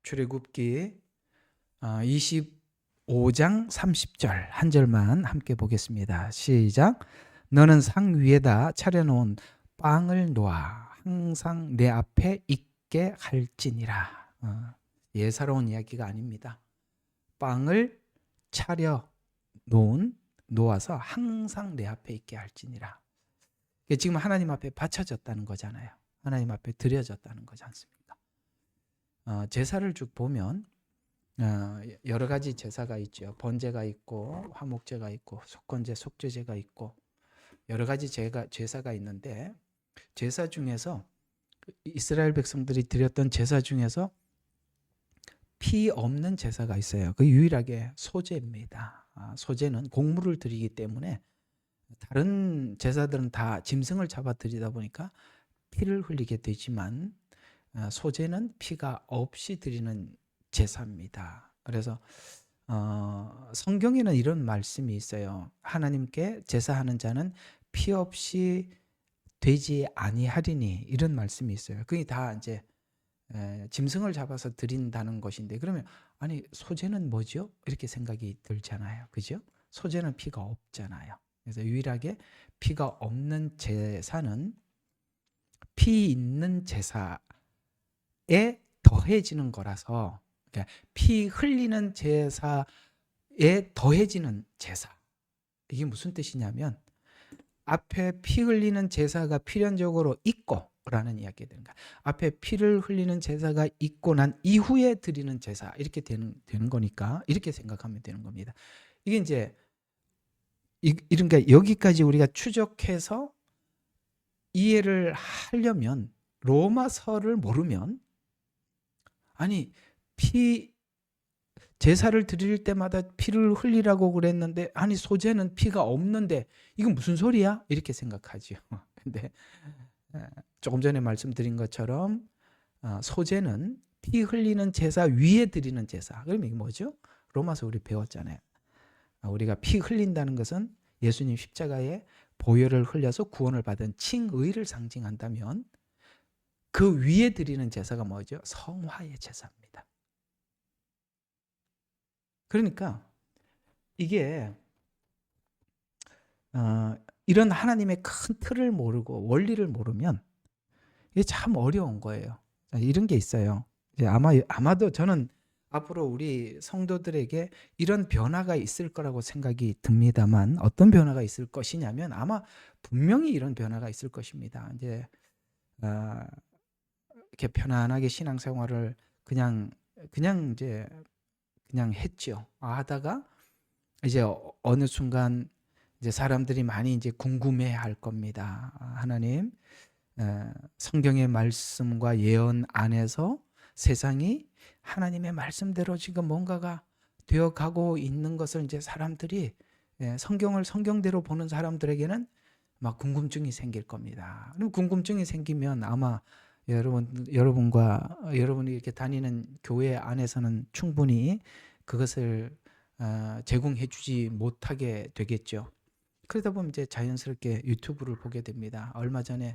출애굽기 25장 30절 한 절만 함께 보겠습니다. 시작. 너는 상 위에다 차려놓은 빵을 놓아 항상 내 앞에 있게 할지니라. 예사로운 이야기가 아닙니다. 빵을 차려 놓아서 항상 내 앞에 있게 할지니라. 이게 지금 하나님 앞에 바쳐졌다는 거잖아요. 하나님 앞에 드려졌다는 거지 않습니까? 제사를 쭉 보면 여러 가지 제사가 있죠. 번제가 있고 화목제가 있고 속건제, 속죄제가 있고 여러 가지 제사가 있는데, 제사 중에서 이스라엘 백성들이 드렸던 제사 중에서 피 없는 제사가 있어요. 그 유일하게 소제입니다. 소제는 곡물을 드리기 때문에 다른 제사들은 다 짐승을 잡아 드리다 보니까 피를 흘리게 되지만 소제는 피가 없이 드리는 제사입니다. 그래서 성경에는 이런 말씀이 있어요. 하나님께 제사하는 자는 피 없이 되지 아니하리니, 이런 말씀이 있어요. 그게 다 이제 짐승을 잡아서 드린다는 것인데, 그러면 아니 소제는 뭐죠? 이렇게 생각이 들잖아요. 그죠? 소제는 피가 없잖아요. 그래서 유일하게 피가 없는 제사는 피 있는 제사에 더해지는 거라서, 그러니까 피 흘리는 제사에 더해지는 제사. 이게 무슨 뜻이냐면 앞에 피 흘리는 제사가 필연적으로 있고 라는 이야기가 되는 거야. 앞에 피를 흘리는 제사가 있고 난 이후에 드리는 제사, 이렇게 되는 거니까 이렇게 생각하면 되는 겁니다. 이게 이제 그러니까 여기까지 우리가 추적해서 이해를 하려면, 로마서를 모르면, 아니 제사를 드릴 때마다 피를 흘리라고 그랬는데 아니 소제는 피가 없는데 이건 무슨 소리야? 이렇게 생각하죠. 근데 조금 전에 말씀드린 것처럼 소제는 피 흘리는 제사 위에 드리는 제사. 그럼 이게 뭐죠? 로마서 우리 배웠잖아요. 우리가 피 흘린다는 것은 예수님 십자가에 보혈을 흘려서 구원을 받은 칭의를 상징한다면, 그 위에 드리는 제사가 뭐죠? 성화의 제사입니다. 그러니까 이게 이런 하나님의 큰 틀을 모르고 원리를 모르면 이게 참 어려운 거예요. 이런 게 있어요. 이제 아마도 저는 앞으로 우리 성도들에게 이런 변화가 있을 거라고 생각이 듭니다만, 어떤 변화가 있을 것이냐면 아마 분명히 이런 변화가 있을 것입니다. 이제 이렇게 편안하게 신앙생활을 그냥 했죠. 하다가 이제 어느 순간 이제 사람들이 많이 이제 궁금해할 겁니다. 하나님, 성경의 말씀과 예언 안에서 세상이 하나님의 말씀대로 지금 뭔가가 되어가고 있는 것을 이제 사람들이, 성경을 성경대로 보는 사람들에게는 막 궁금증이 생길 겁니다. 그럼 궁금증이 생기면 아마 여러분이 이렇게 다니는 교회 안에서는 충분히 그것을 제공해 주지 못하게 되겠죠. 그러다 보면 이제 자연스럽게 유튜브를 보게 됩니다. 얼마 전에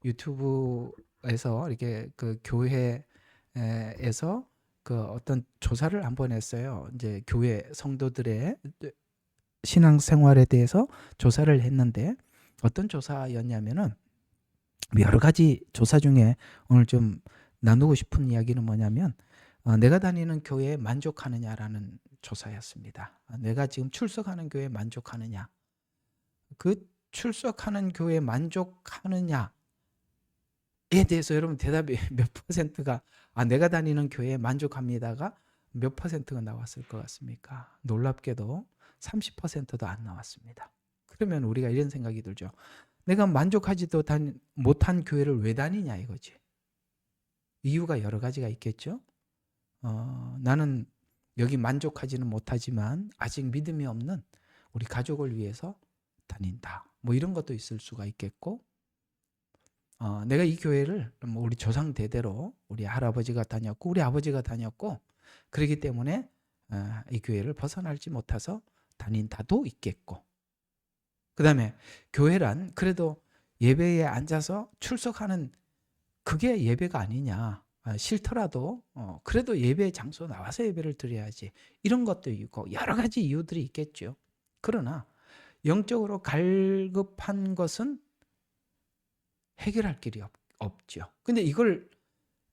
유튜브에서 이렇게 그 교회에서 그 어떤 조사를 한번 했어요. 이제 교회 성도들의 신앙생활에 대해서 조사를 했는데, 어떤 조사였냐면은, 여러 가지 조사 중에 오늘 좀 나누고 싶은 이야기는 뭐냐면, 내가 다니는 교회에 만족하느냐라는 조사였습니다. 내가 지금 출석하는 교회에 만족하느냐, 그 출석하는 교회에 만족하느냐에 대해서 여러분 대답이 몇 퍼센트가 내가 다니는 교회에 만족합니다가 몇 퍼센트가 나왔을 것 같습니까? 놀랍게도 30%도 안 나왔습니다. 그러면 우리가 이런 생각이 들죠. 내가 만족하지도 못한 교회를 왜 다니냐 이거지. 이유가 여러 가지가 있겠죠. 나는 여기 만족하지는 못하지만 아직 믿음이 없는 우리 가족을 위해서 다닌다. 뭐 이런 것도 있을 수가 있겠고, 내가 이 교회를 우리 조상 대대로 우리 할아버지가 다녔고 우리 아버지가 다녔고 그렇기 때문에 이 교회를 벗어나지 못해서 다닌다도 있겠고, 그 다음에 교회란 그래도 예배에 앉아서 출석하는 그게 예배가 아니냐, 싫더라도 그래도 예배 장소 나와서 예배를 드려야지. 이런 것도 있고 여러 가지 이유들이 있겠죠. 그러나 영적으로 갈급한 것은 해결할 길이 없죠. 근데 이걸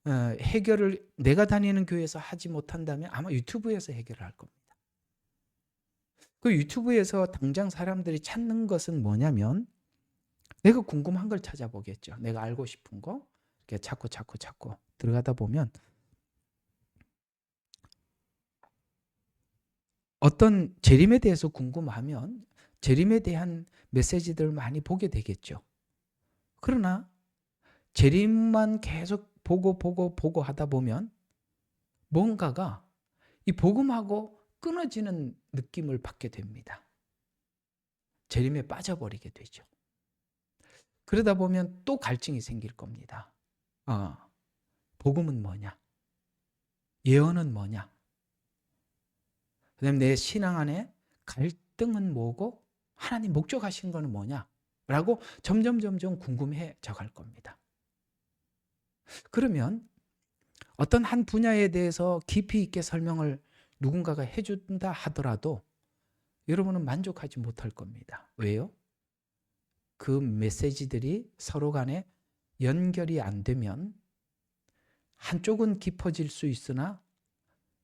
해결을 내가 다니는 교회에서 하지 못한다면 아마 유튜브에서 해결을 할 겁니다. 그 유튜브에서 당장 사람들이 찾는 것은 뭐냐면 내가 궁금한 걸 찾아보겠죠. 내가 알고 싶은 거 이렇게 찾고 들어가다 보면 어떤 재림에 대해서 궁금하면 재림에 대한 메시지들을 많이 보게 되겠죠. 그러나 재림만 계속 보고 하다 보면 뭔가가 이 복음하고 끊어지는 느낌을 받게 됩니다. 재림에 빠져버리게 되죠. 그러다 보면 또 갈증이 생길 겁니다. 복음은 뭐냐? 예언은 뭐냐? 그 다음에 내 신앙 안에 갈등은 뭐고 하나님 목적하신 거는 뭐냐? 라고 점점 궁금해져 갈 겁니다. 그러면 어떤 한 분야에 대해서 깊이 있게 설명을 누군가가 해준다 하더라도 여러분은 만족하지 못할 겁니다. 왜요? 그 메시지들이 서로 간에 연결이 안 되면 한쪽은 깊어질 수 있으나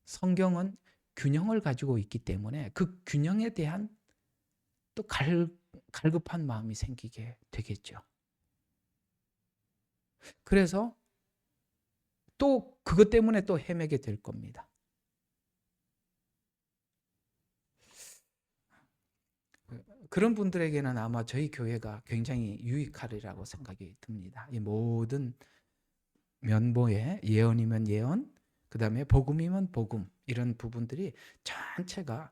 성경은 균형을 가지고 있기 때문에 그 균형에 대한 또 갈급한 마음이 생기게 되겠죠. 그래서 또 그것 때문에 또 헤매게 될 겁니다. 그런 분들에게는 아마 저희 교회가 굉장히 유익하리라고 생각이 듭니다. 이 모든 면보에 예언이면 예언, 그 다음에 복음이면 복음, 이런 부분들이 전체가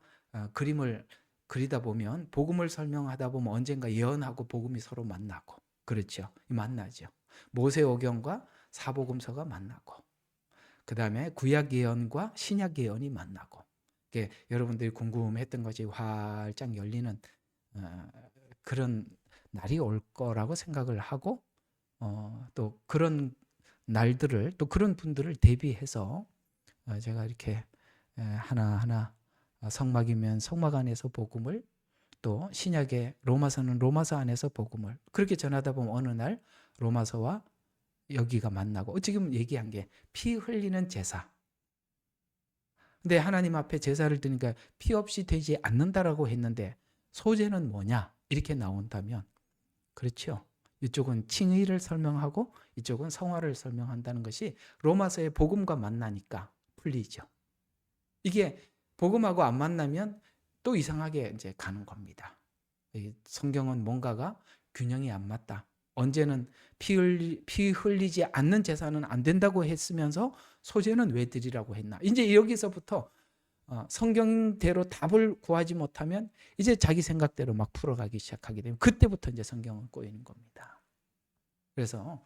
그림을 그리다 보면 복음을 설명하다 보면 언젠가 예언하고 복음이 서로 만나고, 그렇죠? 만나죠. 모세오경과 사복음서가 만나고, 그 다음에 구약 예언과 신약 예언이 만나고, 여러분들이 궁금했던 것이 활짝 열리는 그런 날이 올 거라고 생각을 하고, 또 그런 날들을, 또 그런 분들을 대비해서 제가 이렇게 하나하나 성막이면 성막 안에서 복음을, 또 신약의 로마서는 로마서 안에서 복음을 그렇게 전하다 보면 어느 날 로마서와 여기가 만나고, 지금 얘기한 게 피 흘리는 제사. 근데 하나님 앞에 제사를 드리니까 피 없이 되지 않는다라고 했는데 소재는 뭐냐? 이렇게 나온다면, 그렇죠. 이쪽은 칭의를 설명하고 이쪽은 성화를 설명한다는 것이 로마서의 복음과 만나니까 풀리죠. 이게 복음하고 안 만나면 또 이상하게 이제 가는 겁니다. 성경은 뭔가가 균형이 안 맞다. 언제는 피 흘리지 않는 제사는 안 된다고 했으면서 소재는 왜 드리라고 했나? 이제 여기서부터 성경대로 답을 구하지 못하면 이제 자기 생각대로 막 풀어가기 시작하게 되면 그때부터 이제 성경은 꼬이는 겁니다. 그래서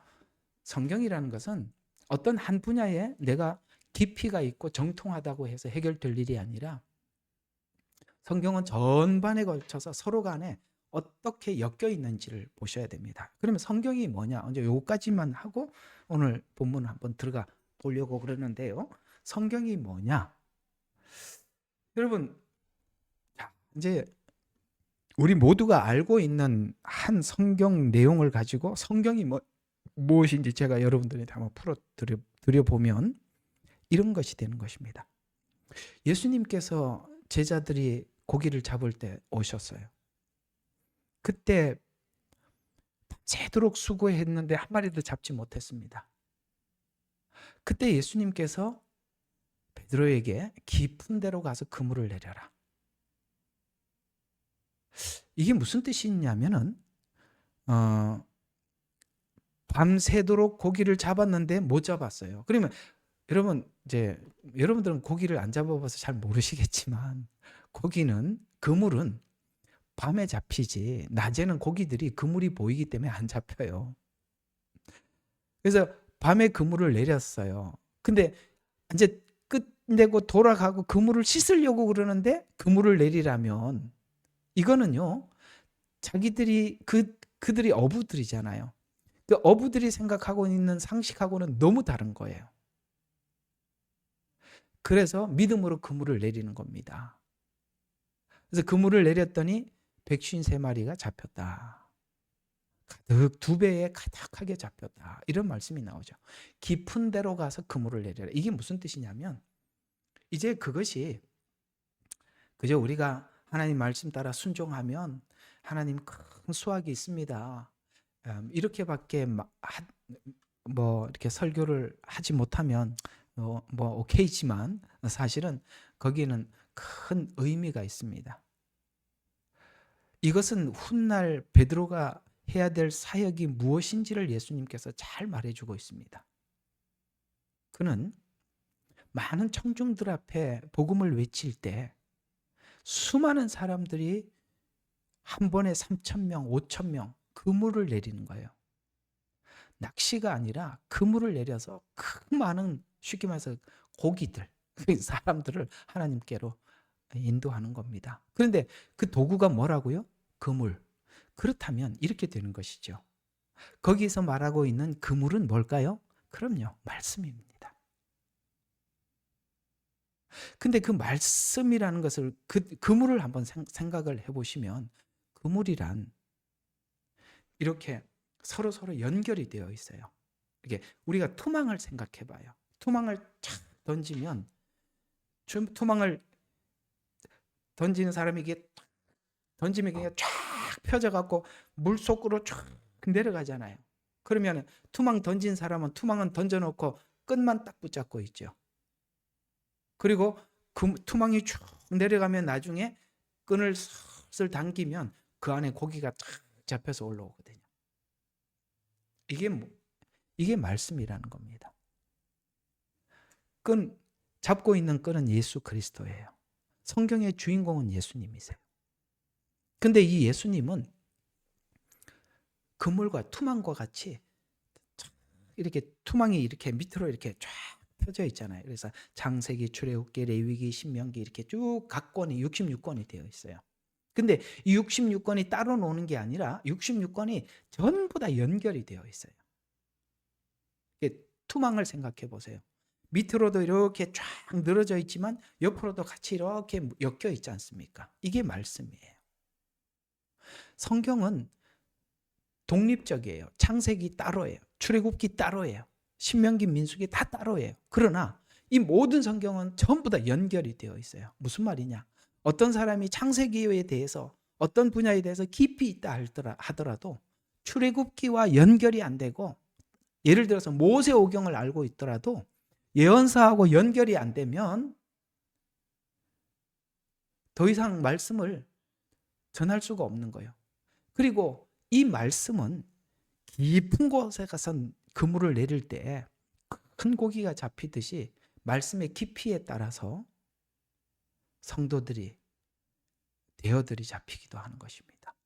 성경이라는 것은 어떤 한 분야에 내가 깊이가 있고 정통하다고 해서 해결될 일이 아니라 성경은 전반에 걸쳐서 서로 간에 어떻게 엮여 있는지를 보셔야 됩니다. 그러면 성경이 뭐냐? 이제 요까지만 하고 오늘 본문 한번 들어가 보려고 그러는데요. 성경이 뭐냐? 여러분, 이제 우리 모두가 알고 있는 한 성경 내용을 가지고 성경이 무엇인지 제가 여러분들한테 한번 풀어드려보면 이런 것이 되는 것입니다. 예수님께서 제자들이 고기를 잡을 때 오셨어요. 그때 새도록 수고했는데 한 마리도 잡지 못했습니다. 그때 예수님께서 베드로에게 깊은 데로 가서 그물을 내려라. 이게 무슨 뜻이 있냐면은 밤새도록 고기를 잡았는데 못 잡았어요. 그러면 여러분들은 고기를 안 잡아봐서 잘 모르시겠지만 그물은 밤에 잡히지 낮에는 고기들이 그물이 보이기 때문에 안 잡혀요. 그래서 밤에 그물을 내렸어요. 근데 이제 끝내고 돌아가고 그물을 씻으려고 그러는데 그물을 내리라면 이거는요, 그들이 어부들이잖아요. 그 어부들이 생각하고 있는 상식하고는 너무 다른 거예요. 그래서 믿음으로 그물을 내리는 겁니다. 그래서 그물을 내렸더니 153마리가 잡혔다. 가득 2배에 가득하게 잡혔다. 이런 말씀이 나오죠. 깊은 데로 가서 그물을 내려라. 이게 무슨 뜻이냐면 이제 그것이 그저 우리가 하나님 말씀 따라 순종하면 하나님 큰 수확이 있습니다. 이렇게밖에 뭐 이렇게 설교를 하지 못하면 뭐 오케이지만 사실은 거기는 큰 의미가 있습니다. 이것은 훗날 베드로가 해야 될 사역이 무엇인지를 예수님께서 잘 말해주고 있습니다. 그는 많은 청중들 앞에 복음을 외칠 때 수많은 사람들이 한 번에 3,000명, 5,000명 그물을 내리는 거예요. 낚시가 아니라 그물을 내려서 큰 많은 쉽게 말해서 고기들, 사람들을 하나님께로 인도하는 겁니다. 그런데 그 도구가 뭐라고요? 그물. 그렇다면 이렇게 되는 것이죠. 거기서 말하고 있는 그물은 뭘까요? 그럼요, 말씀입니다. 근데 그 말씀이라는 것을 그물을 한번 생각을 해보시면 그물이란 이렇게 서로 연결이 되어 있어요. 이게 우리가 투망을 생각해 봐요. 투망을 착 던지면 투망을 던지는 사람이 이게 던지면 그냥 쫙 펴져갖고 물 속으로 쫙 내려가잖아요. 그러면 투망 던진 사람은 투망은 던져놓고 끝만 딱 붙잡고 있죠. 그리고 그 투망이 쭉 내려가면 나중에 끈을 슬슬 당기면 그 안에 고기가 쫙 잡혀서 올라오거든요. 이게 말씀이라는 겁니다. 잡고 있는 끈은 예수 그리스도예요. 성경의 주인공은 예수님이세요. 근데 이 예수님은 그물과 투망과 같이 이렇게 투망이 이렇게 밑으로 이렇게 쫙 펴져 있잖아요. 그래서 창세기, 출애굽기, 레위기, 신명기 이렇게 쭉 각 권이 66권이 되어 있어요. 근데 이 66권이 따로 노는 게 아니라 66권이 전부 다 연결이 되어 있어요. 투망을 생각해 보세요. 밑으로도 이렇게 쫙 늘어져 있지만 옆으로도 같이 이렇게 엮여 있지 않습니까? 이게 말씀이에요. 성경은 독립적이에요. 창세기 따로예요. 출애굽기 따로예요. 신명기, 민수기 다 따로예요. 그러나 이 모든 성경은 전부 다 연결이 되어 있어요. 무슨 말이냐? 어떤 사람이 창세기에 대해서 어떤 분야에 대해서 깊이 있다 하더라도 출애굽기와 연결이 안 되고 예를 들어서 모세오경을 알고 있더라도 예언서하고 연결이 안 되면 더 이상 말씀을 전할 수가 없는 거예요. 그리고 이 말씀은 깊은 곳에 가서 그물을 내릴 때 큰 고기가 잡히듯이 말씀의 깊이에 따라서 성도들이 대어들이 잡히기도 하는 것입니다.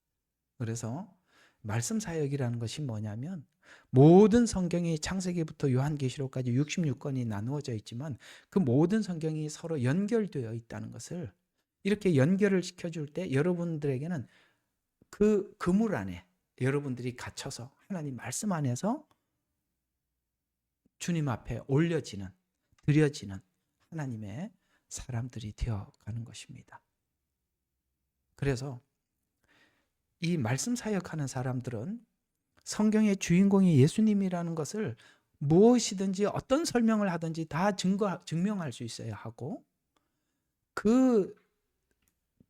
그래서 말씀 사역이라는 것이 뭐냐면 모든 성경이 창세기부터 요한계시록까지 66권이 나누어져 있지만 그 모든 성경이 서로 연결되어 있다는 것을 이렇게 연결을 시켜줄 때 여러분들에게는 그 그물 안에 여러분들이 갇혀서 하나님 말씀 안에서 주님 앞에 올려지는 드려지는 하나님의 사람들이 되어가는 것입니다. 그래서 이 말씀 사역하는 사람들은 성경의 주인공이 예수님이라는 것을 무엇이든지 어떤 설명을 하든지 다 증명할 수 있어야 하고 그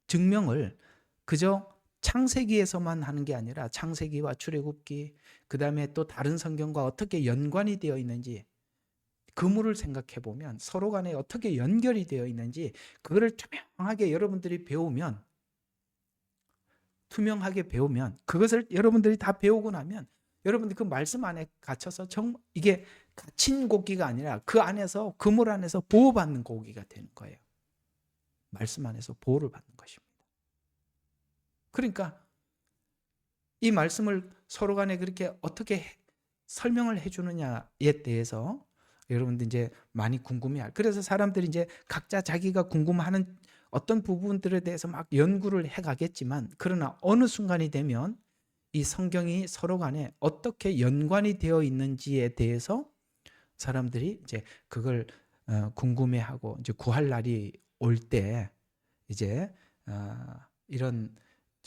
증명을 그저 창세기에서만 하는 게 아니라 창세기와 출애굽기 그 다음에 또 다른 성경과 어떻게 연관이 되어 있는지 그물을 생각해 보면 서로 간에 어떻게 연결이 되어 있는지 그거를 투명하게 여러분들이 배우면 투명하게 배우면 그것을 여러분들이 다 배우고 나면 여러분들이 그 말씀 안에 갇혀서 이게 갇힌 고기가 아니라 그 안에서 그물 안에서 보호받는 고기가 되는 거예요. 말씀 안에서 보호를 받는 것입니다. 그러니까 이 말씀을 서로 간에 그렇게 어떻게 설명을 해주느냐에 대해서 여러분들 이제 많이 궁금해할. 그래서 사람들이 이제 각자 자기가 궁금해하는 어떤 부분들에 대해서 막 연구를 해가겠지만 그러나 어느 순간이 되면 이 성경이 서로 간에 어떻게 연관이 되어 있는지에 대해서 사람들이 이제 그걸 궁금해하고 이제 구할 날이 올 때 이제 이런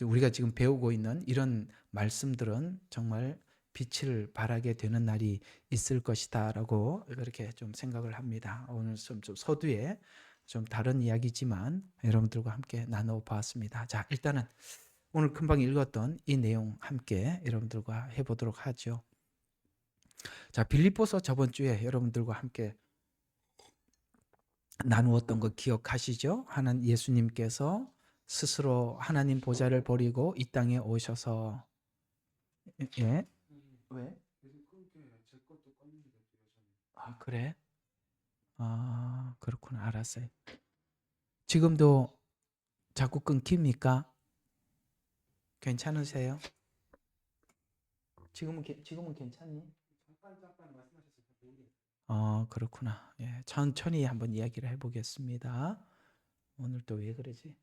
우리가 지금 배우고 있는 이런 말씀들은 정말 빛을 발하게 되는 날이 있을 것이다라고 그렇게 좀 생각을 합니다. 오늘 좀 서두에 좀 다른 이야기지만 여러분들과 함께 나눠 보았습니다. 자, 일단은 오늘 금방 읽었던 이 내용 함께 여러분들과 해보도록 하죠. 자, 빌립보서 저번 주에 여러분들과 함께 나누었던 거 기억하시죠? 예수님께서 스스로 하나님 보좌를 버리고 이 땅에 오셔서 예? 왜? 아, 그래? 아, 그렇구나. 알았어요. 지금도 자꾸 끊깁니까? 괜찮으세요? 지금은 괜찮니? 그렇구나. 예, 천천히 한번 이야기를 해보겠습니다. 오늘 또 왜 그러지?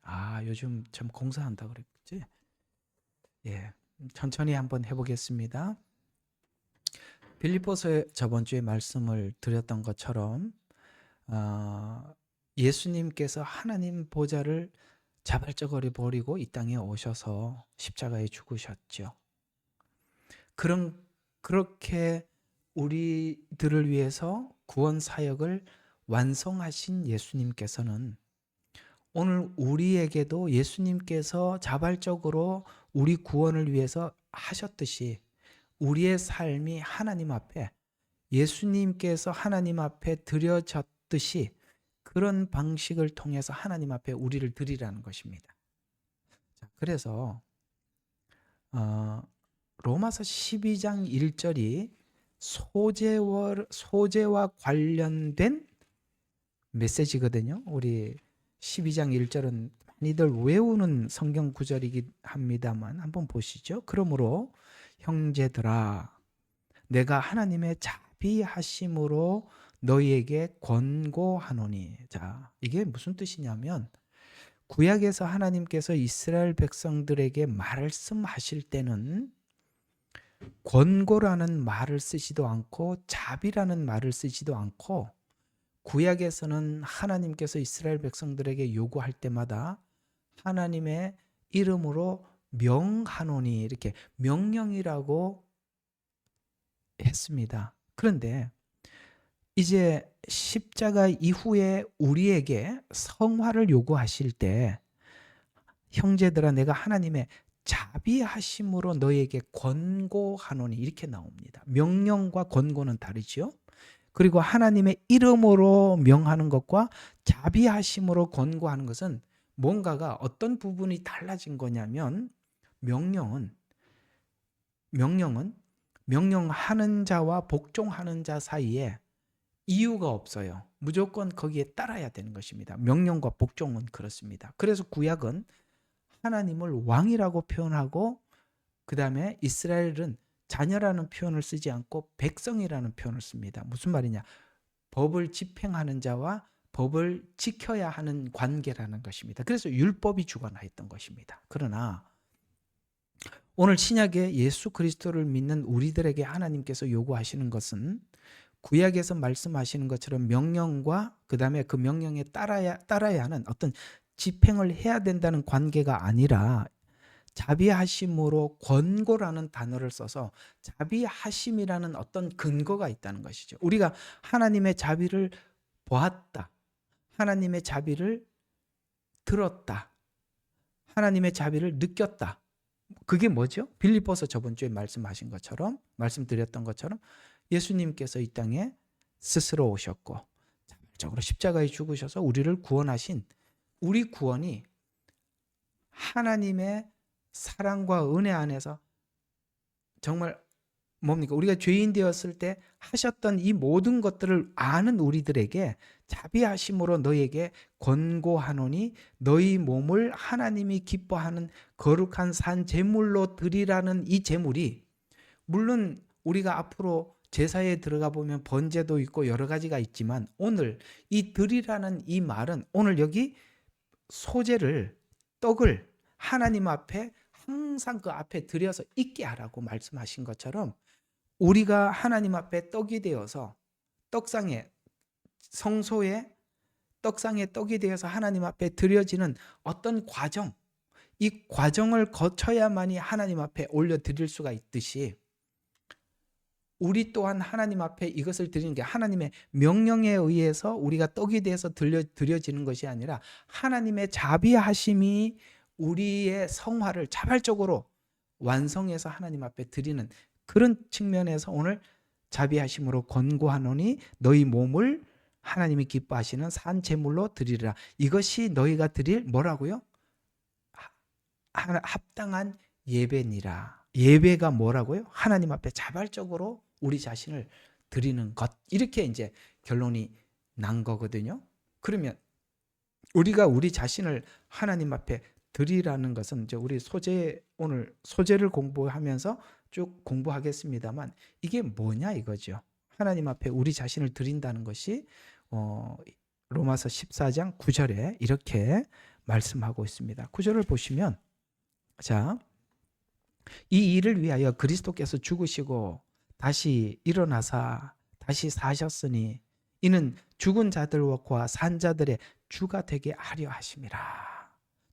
요즘 좀 공사한다 그랬지? 예, 천천히 한번 해보겠습니다. 빌립보서에 저번 주에 말씀을 드렸던 것처럼 예수님께서 하나님 보좌를 자발적으로 버리고 이 땅에 오셔서 십자가에 죽으셨죠. 그렇게 우리들을 위해서 구원 사역을 완성하신 예수님께서는 오늘 우리에게도 예수님께서 자발적으로 우리 구원을 위해서 하셨듯이 우리의 삶이 하나님 앞에 예수님께서 하나님 앞에 드려졌듯이 그런 방식을 통해서 하나님 앞에 우리를 드리라는 것입니다. 그래서 로마서 12장 1절이 소재와 관련된 메시지거든요. 우리 12장 1절은 많이들 외우는 성경 구절이긴 합니다만 한번 보시죠. 그러므로 형제들아 내가 하나님의 자비하심으로 너희에게 권고하노니. 자, 이게 무슨 뜻이냐면 구약에서 하나님께서 이스라엘 백성들에게 말씀하실 때는 권고라는 말을 쓰지도 않고 자비라는 말을 쓰지도 않고 구약에서는 하나님께서 이스라엘 백성들에게 요구할 때마다 하나님의 이름으로 명하노니 이렇게 명령이라고 했습니다. 그런데 이제 십자가 이후에 우리에게 성화를 요구하실 때 형제들아 내가 하나님의 자비하심으로 너에게 권고하노니 이렇게 나옵니다. 명령과 권고는 다르죠. 그리고 하나님의 이름으로 명하는 것과 자비하심으로 권고하는 것은 뭔가가 어떤 부분이 달라진 거냐면 명령은 명령하는 자와 복종하는 자 사이에 이유가 없어요. 무조건 거기에 따라야 되는 것입니다. 명령과 복종은 그렇습니다. 그래서 구약은 하나님을 왕이라고 표현하고 그 다음에 이스라엘은 자녀라는 표현을 쓰지 않고 백성이라는 표현을 씁니다. 무슨 말이냐? 법을 집행하는 자와 법을 지켜야 하는 관계라는 것입니다. 그래서 율법이 주관하였던 것입니다. 그러나 오늘 신약에 예수 그리스도를 믿는 우리들에게 하나님께서 요구하시는 것은 구약에서 말씀하시는 것처럼 명령과 그 다음에 그 명령에 따라야 하는 어떤 집행을 해야 된다는 관계가 아니라 자비하심으로 권고라는 단어를 써서 자비하심이라는 어떤 근거가 있다는 것이죠. 우리가 하나님의 자비를 보았다. 하나님의 자비를 들었다. 하나님의 자비를 느꼈다. 그게 뭐죠? 빌립보서 저번 주에 말씀드렸던 것처럼 예수님께서 이 땅에 스스로 오셨고 자발적으로 십자가에 죽으셔서 우리를 구원하신 우리 구원이 하나님의 사랑과 은혜 안에서 정말 뭡니까? 우리가 죄인 되었을 때 하셨던 이 모든 것들을 아는 우리들에게 자비하심으로 너희에게 권고하노니 너희 몸을 하나님이 기뻐하는 거룩한 산 제물로 드리라는 이 제물이 물론 우리가 앞으로 제사에 들어가 보면 번제도 있고 여러 가지가 있지만 오늘 이 드리라는 이 말은 오늘 여기 소재를 떡을 하나님 앞에 항상 그 앞에 들여서 있게 하라고 말씀하신 것처럼 우리가 하나님 앞에 떡이 되어서 떡상에 성소에 떡상에 떡이 되어서 하나님 앞에 드려지는 어떤 과정, 이 과정을 거쳐야만이 하나님 앞에 올려드릴 수가 있듯이 우리 또한 하나님 앞에 이것을 드리는 게 하나님의 명령에 의해서 우리가 떡이 돼서 드려지는 것이 아니라 하나님의 자비하심이 우리의 성화를 자발적으로 완성해서 하나님 앞에 드리는 그런 측면에서 오늘 자비하심으로 권고하노니 너희 몸을 하나님이 기뻐하시는 산 제물로 드리리라. 이것이 너희가 드릴 뭐라고요? 합당한 예배니라. 예배가 뭐라고요? 하나님 앞에 자발적으로 우리 자신을 드리는 것. 이렇게 이제 결론이 난 거거든요. 그러면 우리가 우리 자신을 하나님 앞에 드리라는 것은 이제 우리 오늘 소재를 공부하면서 쭉 공부하겠습니다만 이게 뭐냐 이거죠. 하나님 앞에 우리 자신을 드린다는 것이 로마서 14장 9절에 이렇게 말씀하고 있습니다. 9절을 보시면 자, 이 일을 위하여 그리스도께서 죽으시고 다시 일어나사 다시 사셨으니 이는 죽은 자들과 산 자들의 주가 되게 하려 하심이라.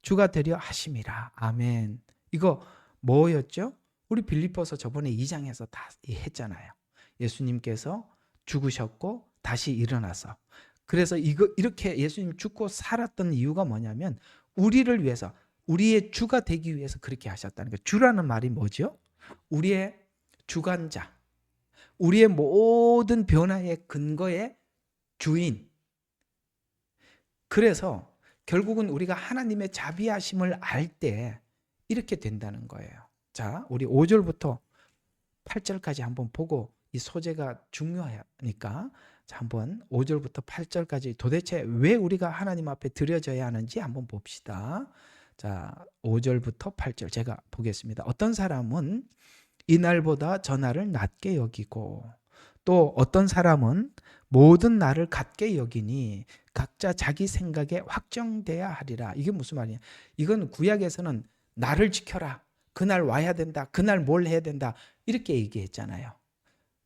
주가 되려 하심이라. 아멘. 이거 뭐였죠? 우리 빌립보서 저번에 2장에서 다 했잖아요. 예수님께서 죽으셨고 다시 일어나서. 그래서 이렇게 예수님 죽고 살았던 이유가 뭐냐면 우리를 위해서, 우리의 주가 되기 위해서 그렇게 하셨다는 거예요. 주라는 말이 뭐죠? 우리의 주관자, 우리의 모든 변화의 근거의 주인. 그래서 결국은 우리가 하나님의 자비하심을 알 때 이렇게 된다는 거예요. 자, 우리 5절부터 8절까지 한번 보고 이 소재가 중요하니까 자, 한번 5절부터 8절까지 도대체 왜 우리가 하나님 앞에 드려져야 하는지 한번 봅시다. 자, 5절부터 8절 제가 보겠습니다. 어떤 사람은 이날보다 저날을 낮게 여기고 또 어떤 사람은 모든 날을 같게 여기니 각자 자기 생각에 확정돼야 하리라. 이게 무슨 말이냐? 이건 구약에서는 날을 지켜라. 그날 와야 된다. 그날 뭘 해야 된다. 이렇게 얘기했잖아요.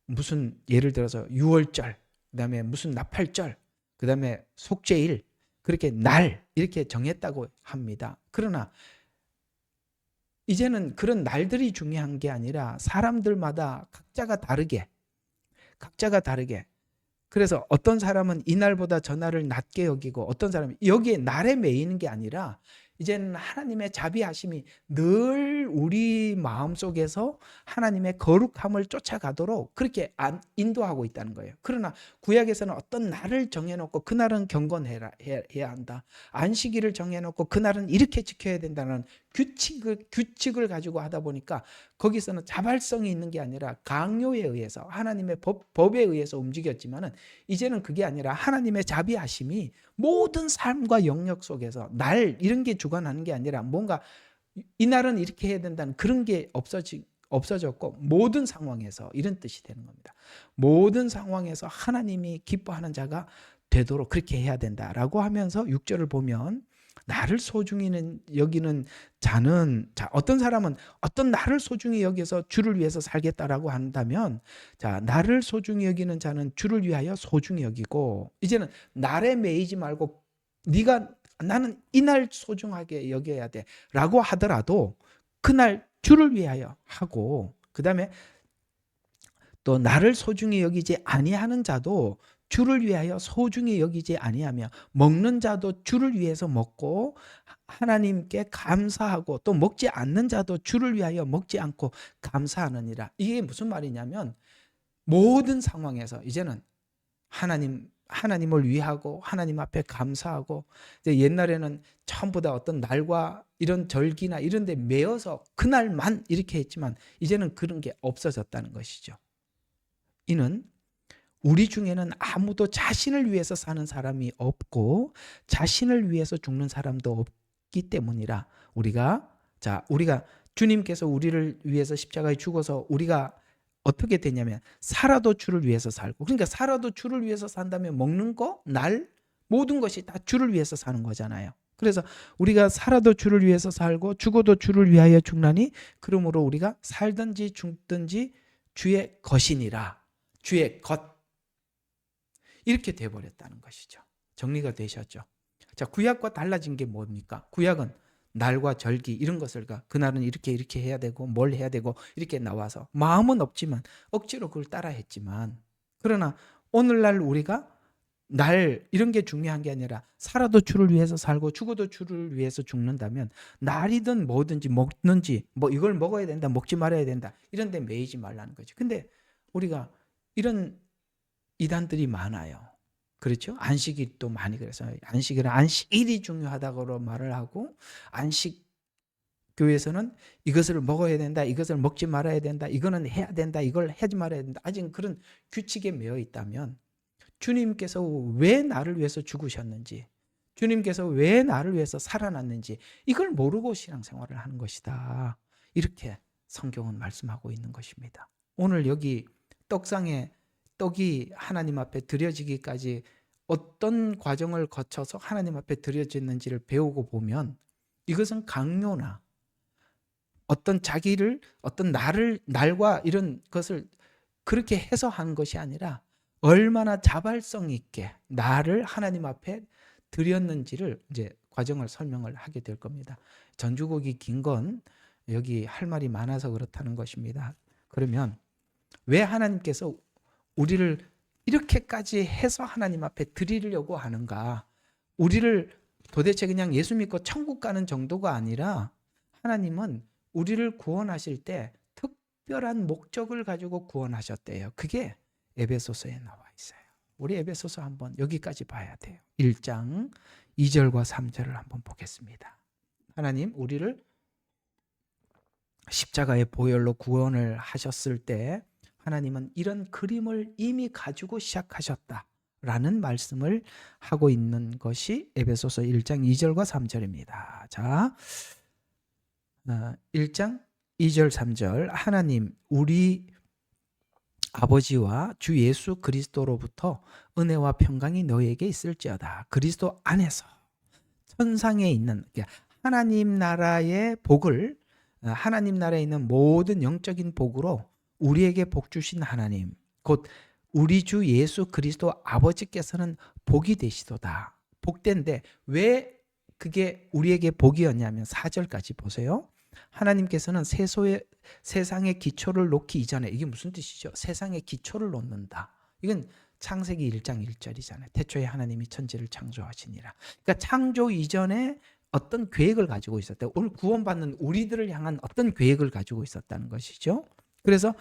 무슨 예를 들어서 6월절, 그다음에 무슨 나팔절, 그다음에 속죄일, 그렇게 날 이렇게 정했다고 합니다. 그러나 이제는 그런 날들이 중요한 게 아니라 사람들마다 각자가 다르게 그래서 어떤 사람은 이날보다 저날을 낮게 여기고 어떤 사람은 여기에 날에 매이는 게 아니라 이제는 하나님의 자비하심이 늘 우리 마음속에서 하나님의 거룩함을 쫓아가도록 그렇게 인도하고 있다는 거예요. 그러나 구약에서는 어떤 날을 정해놓고 그날은 경건해야 한다. 안식일을 정해놓고 그날은 이렇게 지켜야 된다는 규칙을 가지고 하다 보니까 거기서는 자발성이 있는 게 아니라 강요에 의해서 하나님의 법에 의해서 움직였지만은 이제는 그게 아니라 하나님의 자비하심이 모든 삶과 영역 속에서 날 이런 게 주관하는 게 아니라 뭔가 이날은 이렇게 해야 된다는 그런 게 없어졌고 모든 상황에서 이런 뜻이 되는 겁니다. 모든 상황에서 하나님이 기뻐하는 자가 되도록 그렇게 해야 된다라고 하면서 6절을 보면 나를 소중히 여기는 자는 어떤 사람은 어떤 나를 소중히 여기서 주를 위해서 살겠다라고 한다면 나를 소중히 여기는 자는 주를 위하여 소중히 여기고 이제는 날에 매이지 말고 나는 이날 소중하게 여겨야 돼라고 하더라도 그날 주를 위하여 하고 그다음에 또 나를 소중히 여기지 아니하는 자도 주를 위하여 소중히 여기지 아니하며 먹는 자도 주를 위해서 먹고 하나님께 감사하고 또 먹지 않는 자도 주를 위하여 먹지 않고 감사하느니라. 이게 무슨 말이냐면 모든 상황에서 이제는 하나님을 위하고 하나님 앞에 감사하고 옛날에는 전부 다 어떤 날과 이런 절기나 이런 데 매여서 그날만 이렇게 했지만 이제는 그런 게 없어졌다는 것이죠. 이는 우리 중에는 아무도 자신을 위해서 사는 사람이 없고 자신을 위해서 죽는 사람도 없기 때문이라. 우리가 주님께서 우리를 위해서 십자가에 죽어서 우리가 어떻게 되냐면 살아도 주를 위해서 살고 그러니까 살아도 주를 위해서 산다면 먹는 거, 날 모든 것이 다 주를 위해서 사는 거잖아요. 그래서 우리가 살아도 주를 위해서 살고 죽어도 주를 위하여 죽나니 그러므로 우리가 살든지 죽든지 주의 것이니라. 주의 것. 이렇게 돼버렸다는 것이죠. 정리가 되셨죠? 자, 구약과 달라진 게 뭡니까? 구약은 날과 절기 이런 것을 그날은 이렇게 해야 되고 뭘 해야 되고 이렇게 나와서 마음은 없지만 억지로 그걸 따라 했지만, 그러나 오늘날 우리가 날 이런 게 중요한 게 아니라 살아도 주를 위해서 살고 죽어도 주를 위해서 죽는다면 날이든 뭐든지 먹는지 뭐 이걸 먹어야 된다 먹지 말아야 된다 이런 데 매이지 말라는 거죠. 근데 우리가 이런 이단들이 많아요. 그렇죠? 안식일이 또 많이 그래서 안식일은 안식일이 중요하다고 말을 하고, 안식 교회에서는 이것을 먹어야 된다, 이것을 먹지 말아야 된다, 이거는 해야 된다, 이걸 하지 말아야 된다. 아직 그런 규칙에 매여 있다면 주님께서 왜 나를 위해서 죽으셨는지, 주님께서 왜 나를 위해서 살아났는지 이걸 모르고 신앙생활을 하는 것이다. 이렇게 성경은 말씀하고 있는 것입니다. 오늘 여기 떡상에 떡이 하나님 앞에 드려지기까지 어떤 과정을 거쳐서 하나님 앞에 드려졌는지를 배우고 보면 이것은 강요나 어떤 자기를 어떤 날과 이런 것을 그렇게 해서 한 것이 아니라 얼마나 자발성 있게 나를 하나님 앞에 드렸는지를 이제 과정을 설명을 하게 될 겁니다. 전주곡이 긴 건 여기 할 말이 많아서 그렇다는 것입니다. 그러면 왜 하나님께서 우리를 이렇게까지 해서 하나님 앞에 드리려고 하는가? 우리를 도대체 그냥 예수 믿고 천국 가는 정도가 아니라 하나님은 우리를 구원하실 때 특별한 목적을 가지고 구원하셨대요. 그게 에베소서에 나와 있어요. 우리 에베소서 한번 여기까지 봐야 돼요. 1장 2절과 3절을 한번 보겠습니다. 하나님 우리를 십자가의 보혈로 구원을 하셨을 때 하나님은 이런 그림을 이미 가지고 시작하셨다라는 말씀을 하고 있는 것이 에베소서 1장 2절과 3절입니다. 자, 1장 2절 3절 하나님 우리 아버지와 주 예수 그리스도로부터 은혜와 평강이 너에게 있을지어다. 그리스도 안에서 천상에 있는 하나님 나라의 복을, 하나님 나라에 있는 모든 영적인 복으로 우리에게 복 주신 하나님 곧 우리 주 예수 그리스도 아버지께서는 복이 되시도다. 복된데 왜 그게 우리에게 복이었냐면 4절까지 보세요. 하나님께서는 세상의 기초를 놓기 이전에, 이게 무슨 뜻이죠? 세상의 기초를 놓는다. 이건 창세기 1장 1절이잖아요. 태초에 하나님이 천지를 창조하시니라. 그러니까 창조 이전에 어떤 계획을 가지고 있었다. 오늘 구원받는 우리들을 향한 어떤 계획을 가지고 있었다는 것이죠. 그래서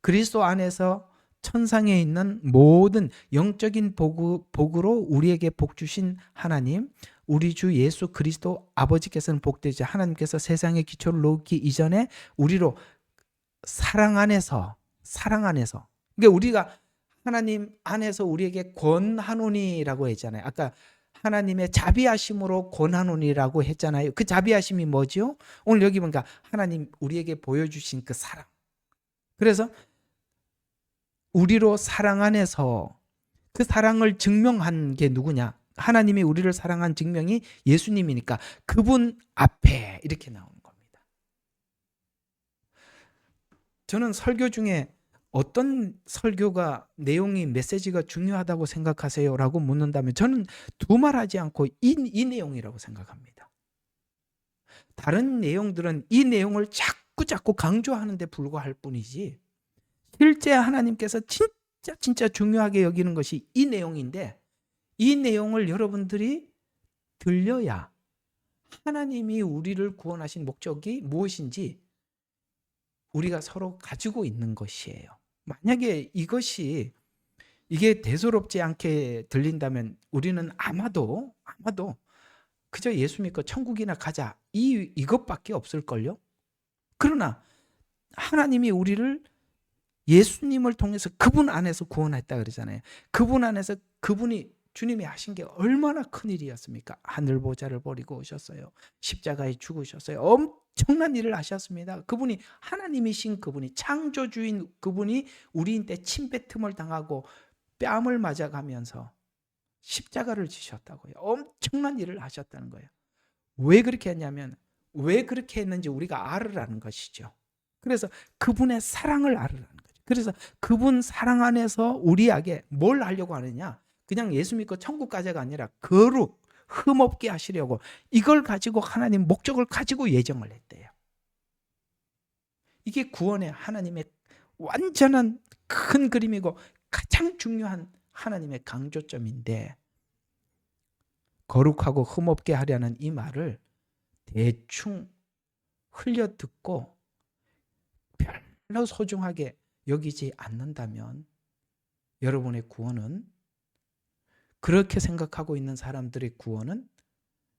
그리스도 안에서 천상에 있는 모든 영적인 복으로 우리에게 복 주신 하나님, 우리 주 예수 그리스도 아버지께서는 복되지, 하나님께서 세상의 기초를 놓기 이전에 우리로 사랑 안에서 그러니까 우리가 하나님 안에서 우리에게 권하노니라고 했잖아요. 아까 하나님의 자비하심으로 권하노니라고 했잖아요. 그 자비하심이 뭐죠? 오늘 여기 보니까 하나님 우리에게 보여주신 그 사랑. 그래서 우리로 사랑 안에서 그 사랑을 증명한 게 누구냐? 하나님이 우리를 사랑한 증명이 예수님이니까 그분 앞에 이렇게 나오는 겁니다. 저는 설교 중에 어떤 설교가 내용이 메시지가 중요하다고 생각하세요? 라고 묻는다면 저는 두말하지 않고 이 내용이라고 생각합니다. 다른 내용들은 이 내용을 자꾸 강조하는 데 불과할 뿐이지 실제 하나님께서 진짜 중요하게 여기는 것이 이 내용인데 이 내용을 여러분들이 들려야 하나님이 우리를 구원하신 목적이 무엇인지 우리가 서로 가지고 있는 것이에요. 만약에 이게 대수롭지 않게 들린다면 우리는 아마도 그저 예수 믿고 천국이나 가자 이것밖에 없을걸요. 그러나 하나님이 우리를 예수님을 통해서 그분 안에서 구원했다 그러잖아요. 그분 안에서 그분이 주님이 하신 게 얼마나 큰 일이었습니까? 하늘 보좌를 버리고 오셨어요. 십자가에 죽으셨어요. 엄청난 일을 하셨습니다. 그분이 하나님이신 그분이 창조주인 그분이 우리한테 침뱉음을 당하고 뺨을 맞아가면서 십자가를 지셨다고요. 엄청난 일을 하셨다는 거예요. 왜 그렇게 했냐면 왜 그렇게 했는지 우리가 알으라는 것이죠. 그래서 그분의 사랑을 알으라는 거죠. 그래서 그분 사랑 안에서 우리에게 뭘 하려고 하느냐? 그냥 예수 믿고 천국 가자가 아니라 거룩, 흠없게 하시려고 이걸 가지고 하나님 목적을 가지고 예정을 했대요. 이게 구원의 하나님의 완전한 큰 그림이고 가장 중요한 하나님의 강조점인데, 거룩하고 흠없게 하려는 이 말을 대충 흘려 듣고 별로 소중하게 여기지 않는다면 여러분의 구원은, 그렇게 생각하고 있는 사람들의 구원은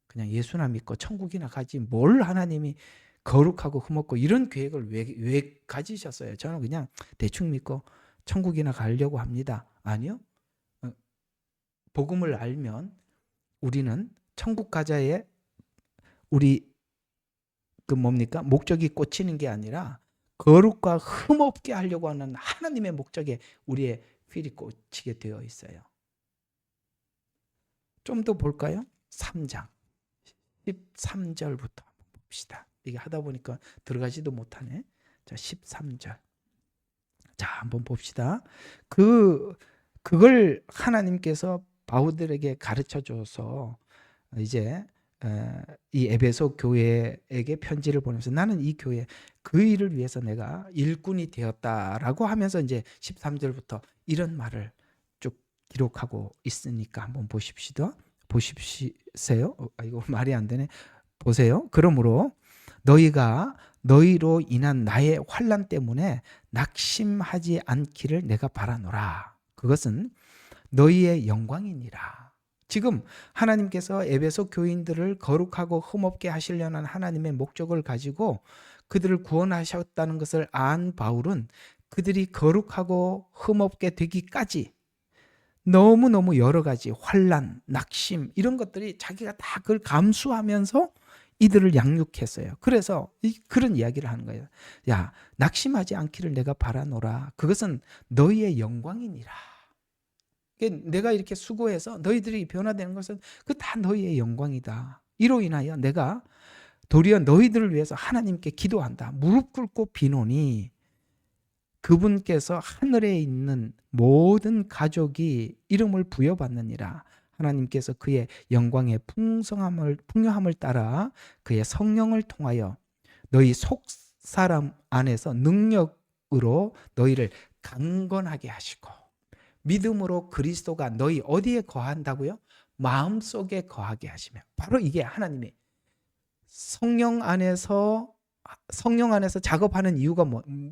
그냥 예수나 믿고 천국이나 가지 뭘 하나님이 거룩하고 흠없고 이런 계획을 왜 가지셨어요? 저는 그냥 대충 믿고 천국이나 가려고 합니다. 아니요. 복음을 알면 우리는 천국 가자에 우리 목적이 꽂히는 게 아니라 거룩과 흠없게 하려고 하는 하나님의 목적에 우리의 휠이 꽂히게 되어 있어요. 좀 더 볼까요? 3장 13절부터 한번 봅시다. 이게 하다 보니까 들어가지도 못하네. 자, 13절. 자, 한번 봅시다. 그걸 하나님께서 바울들에게 가르쳐 줘서 이제 이 에베소 교회에게 편지를 보내면서 나는 이 교회 그 일을 위해서 내가 일꾼이 되었다라고 하면서 이제 13절부터 이런 말을 쭉 기록하고 있으니까 한번 보십시오. 보십시세요. 이거 말이 안 되네. 보세요. 그러므로 너희가 너희로 인한 나의 환난 때문에 낙심하지 않기를 내가 바라노라. 그것은 너희의 영광이니라. 지금 하나님께서 에베소 교인들을 거룩하고 흠없게 하시려는 하나님의 목적을 가지고 그들을 구원하셨다는 것을 안 바울은 그들이 거룩하고 흠없게 되기까지 너무너무 여러 가지 환난, 낙심 이런 것들이 자기가 다 그걸 감수하면서 이들을 양육했어요. 그래서 그런 이야기를 하는 거예요. 야, 낙심하지 않기를 내가 바라노라. 그것은 너희의 영광이니라. 내가 이렇게 수고해서 너희들이 변화되는 것은 그 다 너희의 영광이다. 이로 인하여 내가 도리어 너희들을 위해서 하나님께 기도한다. 무릎 꿇고 비노니 그분께서 하늘에 있는 모든 가족이 이름을 부여받느니라. 하나님께서 그의 영광의 풍요함을 따라 그의 성령을 통하여 너희 속 사람 안에서 능력으로 너희를 강건하게 하시고 믿음으로 그리스도가 너희 어디에 거한다고요? 마음속에 거하게 하시며. 바로 이게 하나님의 성령 안에서 작업하는 이유가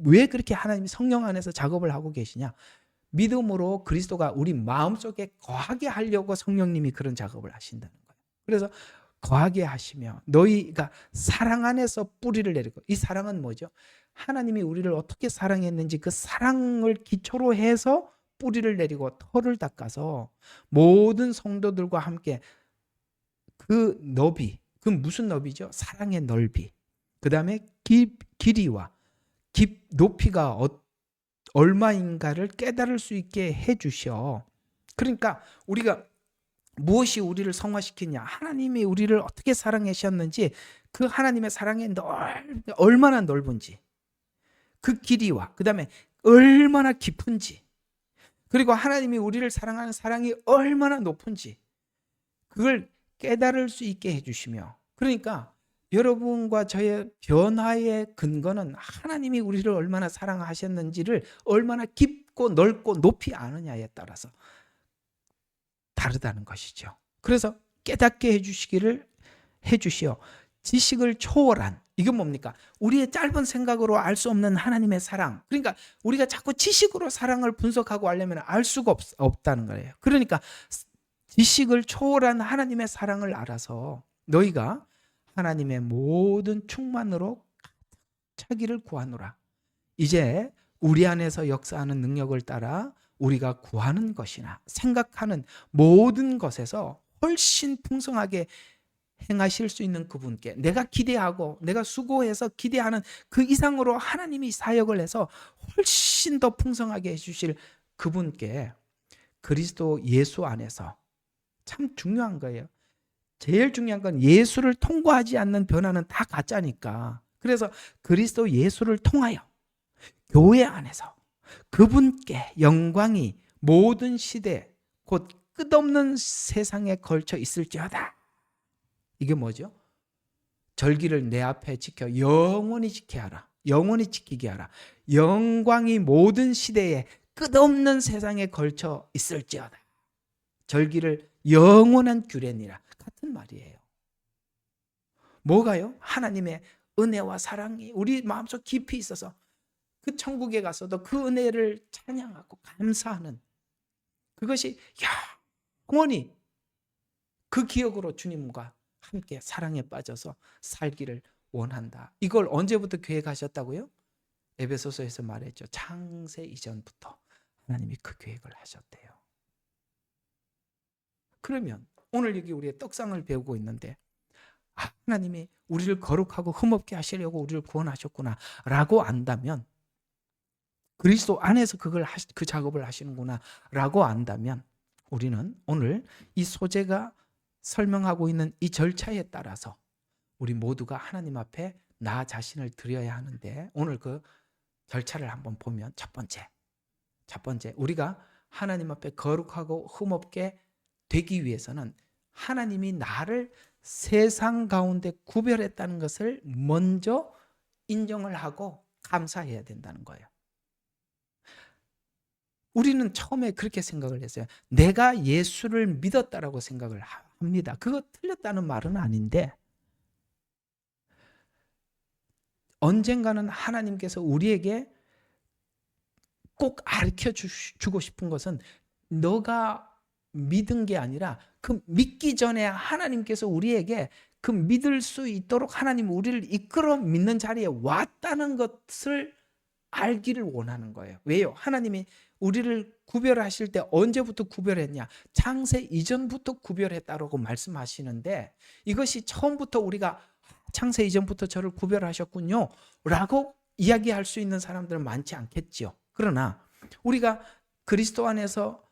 왜 그렇게 하나님이 성령 안에서 작업을 하고 계시냐? 믿음으로 그리스도가 우리 마음속에 거하게 하려고 성령님이 그런 작업을 하신다는 거예요. 그래서 거하게 하시며 너희가 사랑 안에서 뿌리를 내리고, 이 사랑은 뭐죠? 하나님이 우리를 어떻게 사랑했는지 그 사랑을 기초로 해서 뿌리를 내리고 털을 닦아서 모든 성도들과 함께 그 너비, 그 무슨 너비죠? 사랑의 넓이. 그 다음에 길이와 높이가 얼마인가를 깨달을 수 있게 해주셔. 그러니까 우리가 무엇이 우리를 성화시키냐, 하나님이 우리를 어떻게 사랑하셨는지, 그 하나님의 사랑이 얼마나 넓은지, 그 길이와 그 다음에 얼마나 깊은지, 그리고 하나님이 우리를 사랑하는 사랑이 얼마나 높은지 그걸 깨달을 수 있게 해주시며, 그러니까 여러분과 저의 변화의 근거는 하나님이 우리를 얼마나 사랑하셨는지를 얼마나 깊고 넓고 높이 아느냐에 따라서 다르다는 것이죠. 그래서 깨닫게 해주시어 지식을 초월한, 이건 뭡니까? 우리의 짧은 생각으로 알 수 없는 하나님의 사랑. 그러니까 우리가 자꾸 지식으로 사랑을 분석하고 알려면 알 수가 없다는 거예요. 그러니까 지식을 초월한 하나님의 사랑을 알아서 너희가 하나님의 모든 충만으로 차기를 구하노라. 이제 우리 안에서 역사하는 능력을 따라 우리가 구하는 것이나 생각하는 모든 것에서 훨씬 풍성하게 행하실 수 있는 그분께, 내가 기대하고 내가 수고해서 기대하는 그 이상으로 하나님이 사역을 해서 훨씬 더 풍성하게 해주실 그분께, 그리스도 예수 안에서, 참 중요한 거예요. 제일 중요한 건 예수를 통과하지 않는 변화는 다 가짜니까. 그래서 그리스도 예수를 통하여 교회 안에서 그분께 영광이 모든 시대 곧 끝없는 세상에 걸쳐 있을지어다. 이게 뭐죠? 절기를 내 앞에 지켜 영원히 지키게 하라. 영원히 지키게 하라. 영광이 모든 시대에 끝없는 세상에 걸쳐 있을지어다. 절기를 영원한 규례니라. 같은 말이에요. 뭐가요? 하나님의 은혜와 사랑이 우리 마음속 깊이 있어서 그 천국에 가서도 그 은혜를 찬양하고 감사하는, 그것이 영원히 그 기억으로 주님과 함께 사랑에 빠져서 살기를 원한다. 이걸 언제부터 계획하셨다고요? 에베소서에서 말했죠. 창세 이전부터 하나님이 그 계획을 하셨대요. 그러면 오늘 여기 우리의 떡상을 배우고 있는데 하나님이 우리를 거룩하고 흠없게 하시려고 우리를 구원하셨구나 라고 안다면, 그리스도 안에서 그 작업을 하시는구나 라고 안다면, 우리는 오늘 이 소재가 설명하고 있는 이 절차에 따라서 우리 모두가 하나님 앞에 나 자신을 드려야 하는데, 오늘 그 절차를 한번 보면 첫 번째 우리가 하나님 앞에 거룩하고 흠없게 되기 위해서는 하나님이 나를 세상 가운데 구별했다는 것을 먼저 인정을 하고 감사해야 된다는 거예요. 우리는 처음에 그렇게 생각을 했어요. 내가 예수를 믿었다라고 생각을 합니다. 그거 틀렸다는 말은 아닌데, 언젠가는 하나님께서 우리에게 꼭 가르쳐 주고 싶은 것은 너가 믿은 게 아니라 그 믿기 전에 하나님께서 우리에게 그 믿을 수 있도록 하나님 우리를 이끌어 믿는 자리에 왔다는 것을 알기를 원하는 거예요. 왜요? 하나님이 우리를 구별하실 때 언제부터 구별했냐? 창세 이전부터 구별했다라고 말씀하시는데, 이것이 처음부터 우리가 창세 이전부터 저를 구별하셨군요 라고 이야기할 수 있는 사람들은 많지 않겠지요. 그러나 우리가 그리스도 안에서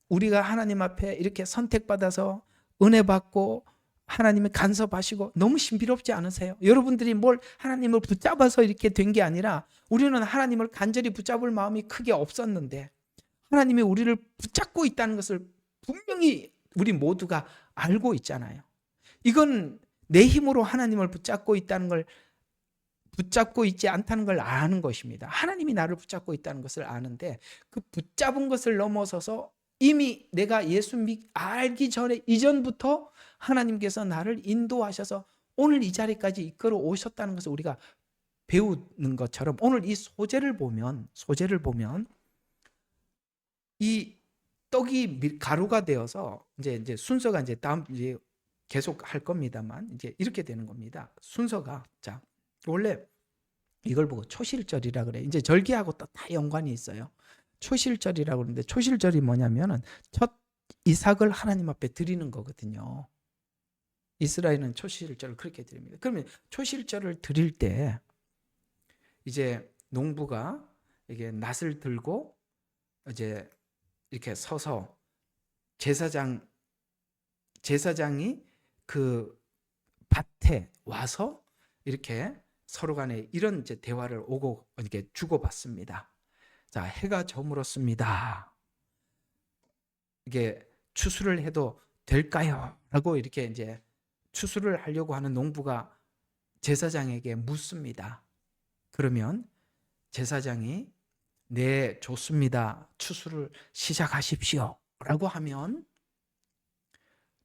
우리가 하나님 앞에 이렇게 선택받아서 은혜 받고 하나님이 간섭하시고 너무 신비롭지 않으세요? 여러분들이 뭘 하나님을 붙잡아서 이렇게 된 게 아니라 우리는 하나님을 간절히 붙잡을 마음이 크게 없었는데 하나님이 우리를 붙잡고 있다는 것을 분명히 우리 모두가 알고 있잖아요. 이건 내 힘으로 하나님을 붙잡고 있다는 걸, 붙잡고 있지 않다는 걸 아는 것입니다. 하나님이 나를 붙잡고 있다는 것을 아는데, 그 붙잡은 것을 넘어서서 이미 내가 예수 알기 전에 이전부터 하나님께서 나를 인도하셔서 오늘 이 자리까지 이끌어 오셨다는 것을 우리가 배우는 것처럼, 오늘 이 소재를 보면 이 떡이 가루가 되어서 이제 순서가 이제 다음 이제 계속 할 겁니다만 이제 이렇게 되는 겁니다. 순서가, 자, 원래 이걸 보고 초실절이라 그래. 이제 절기하고 또 다 연관이 있어요. 초실절이라고 그러는데, 초실절이 뭐냐면은 첫 이삭을 하나님 앞에 드리는 거거든요. 이스라엘은 초실절을 그렇게 드립니다. 그러면 초실절을 드릴 때 이제 농부가 이게 낫을 들고 이제 이렇게 서서 제사장이 그 밭에 와서 이렇게 서로 간에 이런 이제 대화를 오고 이렇게 주고받습니다. 자, 해가 저물었습니다. 이게 추수를 해도 될까요? 라고 이렇게 이제 추수를 하려고 하는 농부가 제사장에게 묻습니다. 그러면 제사장이 네, 좋습니다. 추수를 시작하십시오. 라고 하면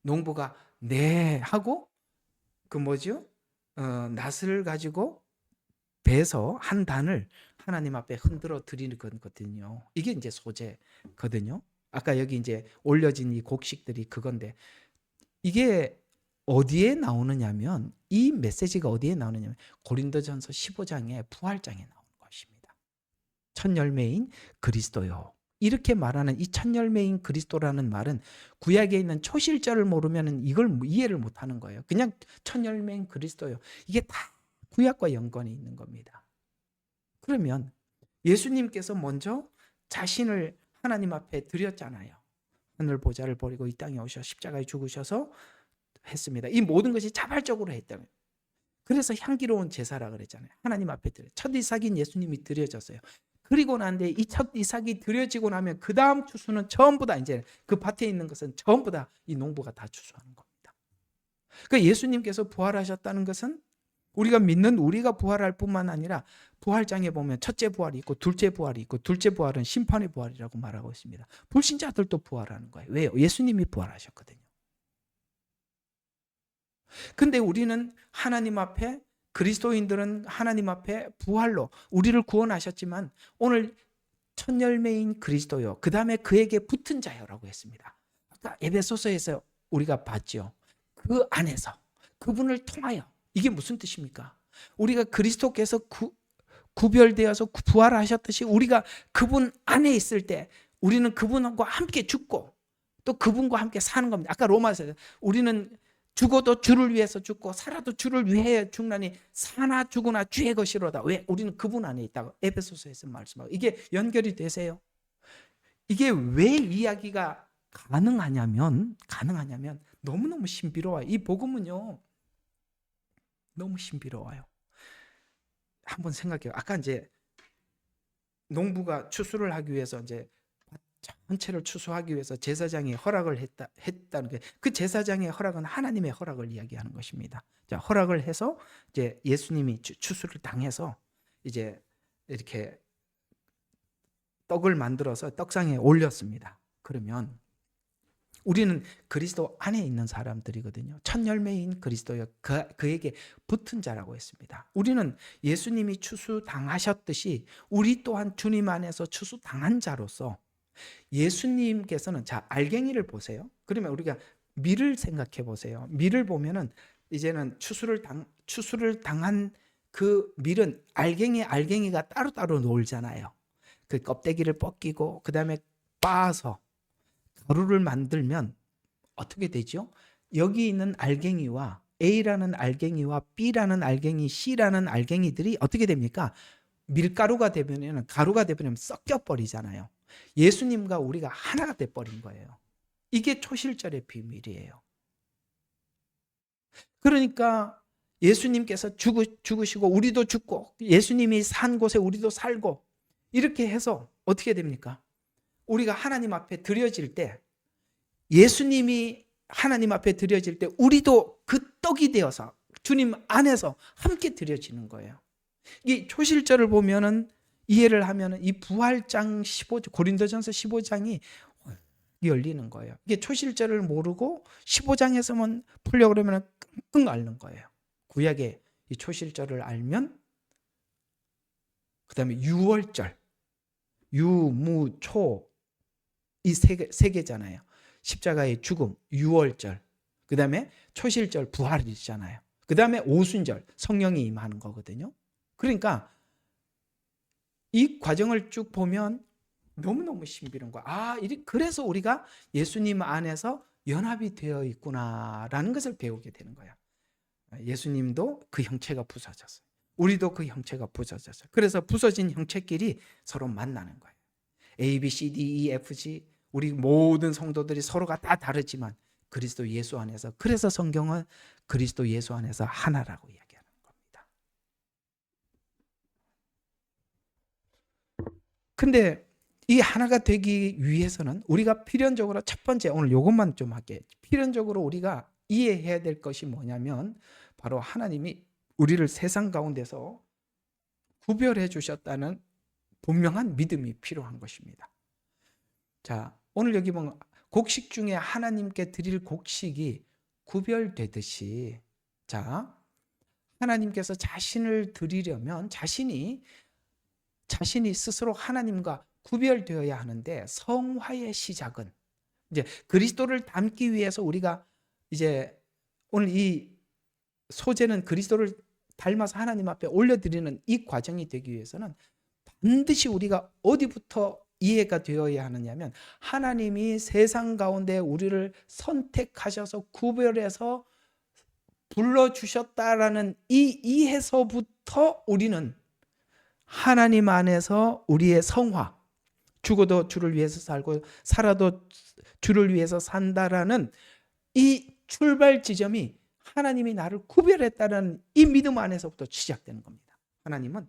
농부가 네 하고 그 뭐죠? 낫을 가지고 베서 한 단을 하나님 앞에 흔들어 드리는 거거든요. 이게 이제 소재거든요. 아까 여기 이제 올려진 이 곡식들이 그건데, 이게 어디에 나오느냐면, 이 메시지가 어디에 나오느냐면 고린도전서 15장에 부활장에 나오는 것입니다. 첫 열매인 그리스도요. 이렇게 말하는 이 첫 열매인 그리스도라는 말은 구약에 있는 초실절을 모르면 이걸 이해를 못하는 거예요. 그냥 첫 열매인 그리스도요. 이게 다 구약과 연관이 있는 겁니다. 그러면 예수님께서 먼저 자신을 하나님 앞에 드렸잖아요. 하늘 보좌를 버리고 이 땅에 오셔 십자가에 죽으셔서 했습니다. 이 모든 것이 자발적으로 했다는, 그래서 향기로운 제사라 그랬잖아요. 하나님 앞에 첫 이삭인 예수님이 드려졌어요. 그리고 난 뒤에 이 첫 이삭이 들여지고 나면 그 다음 추수는 전부 다 이제 그 밭에 있는 것은 전부 다 이 농부가 다 추수하는 겁니다. 그러니까 예수님께서 부활하셨다는 것은 우리가 믿는 우리가 부활할 뿐만 아니라 부활장에 보면 첫째 부활이 있고 둘째 부활이 있고 둘째 부활은 심판의 부활이라고 말하고 있습니다. 불신자들도 부활하는 거예요. 왜요? 예수님이 부활하셨거든요. 근데 우리는 하나님 앞에 그리스도인들은 하나님 앞에 부활로 우리를 구원하셨지만 오늘 첫 열매인 그리스도요. 그 다음에 그에게 붙은 자요라고 했습니다. 아까 에베소서에서 우리가 봤죠. 그 안에서 그분을 통하여 이게 무슨 뜻입니까? 우리가 그리스도께서 구별되어서 부활하셨듯이 우리가 그분 안에 있을 때 우리는 그분과 함께 죽고 또 그분과 함께 사는 겁니다. 아까 로마서 우리는 죽어도 주를 위해서 죽고 살아도 주를 위해 죽나니 사나 죽으나 주의 것이로다. 왜? 우리는 그분 안에 있다고 에베소서에서 말씀하고 이게 연결이 되세요? 이게 왜 이야기가 가능하냐면 너무너무 신비로워요. 이 복음은요. 너무 신비로워요. 한번 생각해요. 아까 이제 농부가 추수를 하기 위해서 이제 전체를 추수하기 위해서 제사장이 허락을 했다는 게 그 제사장의 허락은 하나님의 허락을 이야기하는 것입니다. 자, 허락을 해서 이제 예수님이 추수를 당해서 이제 이렇게 떡을 만들어서 떡상에 올렸습니다. 그러면 우리는 그리스도 안에 있는 사람들이거든요. 첫 열매인 그리스도여 그에게 붙은 자라고 했습니다. 우리는 예수님이 추수 당하셨듯이 우리 또한 주님 안에서 추수 당한 자로서 예수님께서는 자 알갱이를 보세요. 그러면 우리가 밀을 생각해 보세요. 밀을 보면은 이제는 추수를 당한 그 밀은 알갱이가 따로따로 놀잖아요. 그 껍데기를 벗기고 그 다음에 빻아서 가루를 만들면 어떻게 되죠? 여기 있는 알갱이와 A라는 알갱이와 B라는 알갱이, C라는 알갱이들이 어떻게 됩니까? 밀가루가 되면 가루가 되면 섞여 버리잖아요. 예수님과 우리가 하나가 돼 버린 거예요. 이게 초실절의 비밀이에요. 그러니까 예수님께서 죽으시고 우리도 죽고 예수님이 산 곳에 우리도 살고 이렇게 해서 어떻게 됩니까? 우리가 하나님 앞에 드려질 때 예수님이 하나님 앞에 드려질 때 우리도 그 떡이 되어서 주님 안에서 함께 드려지는 거예요. 이 초실절을 보면은 이해를 하면은 이 부활장 15장 고린도전서 15장이 열리는 거예요. 이게 초실절을 모르고 15장에서만 풀려 그러면 끙끙 앓는 거예요. 구약의 이 초실절을 알면 그다음에 유월절, 유무초 이 세 개잖아요. 십자가의 죽음, 유월절, 그 다음에 초실절 부활이잖아요. 그 다음에 오순절 성령이 임하는 거거든요. 그러니까 이 과정을 쭉 보면 너무너무 신비로운 거야. 그래서 우리가 예수님 안에서 연합이 되어 있구나라는 것을 배우게 되는 거야. 예수님도 그 형체가 부서졌어요. 우리도 그 형체가 부서졌어요. 그래서 부서진 형체끼리 서로 만나는 거예요. A, B, C, D, E, F, G 우리 모든 성도들이 서로가 다 다르지만 그리스도 예수 안에서 그래서 성경은 그리스도 예수 안에서 하나라고 이야기하는 겁니다. 근데 이 하나가 되기 위해서는 우리가 필연적으로 첫 번째 오늘 이것만 좀 할게요. 필연적으로 우리가 이해해야 될 것이 뭐냐면 바로 하나님이 우리를 세상 가운데서 구별해 주셨다는 분명한 믿음이 필요한 것입니다. 자, 오늘 여기 보면 곡식 중에 하나님께 드릴 곡식이 구별되듯이 자, 하나님께서 자신을 드리려면 자신이 스스로 하나님과 구별되어야 하는데 성화의 시작은 이제 그리스도를 닮기 위해서 우리가 이제 오늘 이 소재는 그리스도를 닮아서 하나님 앞에 올려드리는 이 과정이 되기 위해서는 반드시 우리가 어디부터 이해가 되어야 하느냐면 하나님이 세상 가운데 우리를 선택하셔서 구별해서 불러주셨다라는 이 이해서부터 우리는 하나님 안에서 우리의 성화, 죽어도 주를 위해서 살고 살아도 주를 위해서 산다라는 이 출발 지점이 하나님이 나를 구별했다는 이 믿음 안에서부터 시작되는 겁니다. 하나님은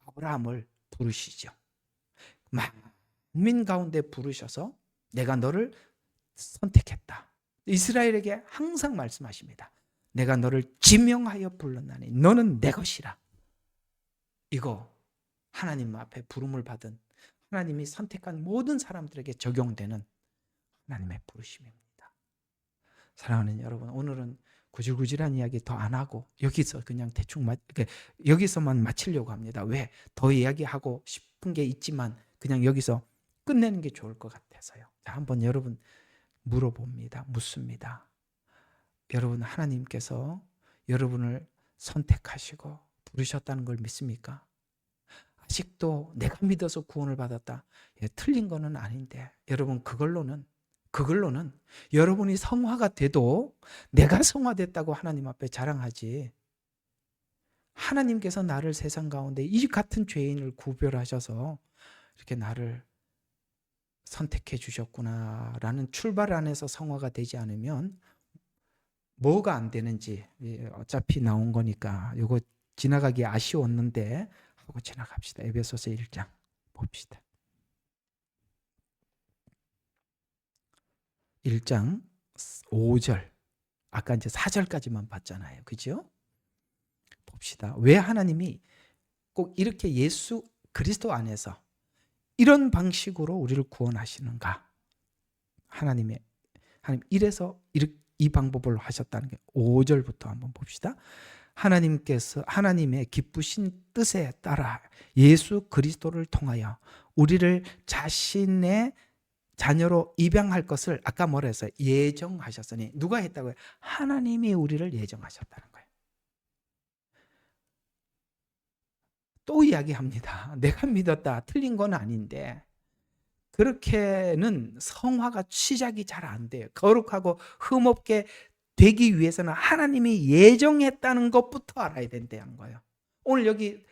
아브라함을 부르시죠. 만민 가운데 부르셔서 내가 너를 선택했다. 이스라엘에게 항상 말씀하십니다. 내가 너를 지명하여 불렀나니 너는 내 것이라. 이거 하나님 앞에 부름을 받은 하나님이 선택한 모든 사람들에게 적용되는 하나님의 부르심입니다. 사랑하는 여러분, 오늘은 구질구질한 이야기 더 안 하고 여기서 그냥 대충 여기서만 마치려고 합니다. 왜? 더 이야기하고 싶은 게 있지만 그냥 여기서 끝내는 게 좋을 것 같아서요. 자, 한번 여러분 물어봅니다. 묻습니다. 여러분, 하나님께서 여러분을 선택하시고 부르셨다는 걸 믿습니까? 아직도 내가 믿어서 구원을 받았다. 틀린 거는 아닌데 여러분, 그걸로는 여러분이 성화가 돼도 내가 성화됐다고 하나님 앞에 자랑하지, 하나님께서 나를 세상 가운데 이 같은 죄인을 구별하셔서 이렇게 나를 선택해 주셨구나라는 출발 안에서 성화가 되지 않으면 뭐가 안 되는지, 어차피 나온 거니까 이거 지나가기 아쉬웠는데 하고 지나갑시다. 에베소서 1장 봅시다. 1장 5절, 아까 이제 4절까지만 봤잖아요. 그죠? 봅시다. 왜 하나님이 꼭 이렇게 예수 그리스도 안에서 이런 방식으로 우리를 구원하시는가? 하나님 이래서 이 방법을 하셨다는 게 5절부터 한번 봅시다. 하나님께서 하나님의 기쁘신 뜻에 따라 예수 그리스도를 통하여 우리를 자신의 자녀로 입양할 것을 아까 뭐라 했어요? 예정하셨으니. 누가 했다고요? 하나님이 우리를 예정하셨다는 거예요. 또 이야기합니다. 내가 믿었다. 틀린 건 아닌데 그렇게는 성화가 시작이 잘 안 돼요. 거룩하고 흠없게 되기 위해서는 하나님이 예정했다는 것부터 알아야 된다는 거예요. 오늘 여기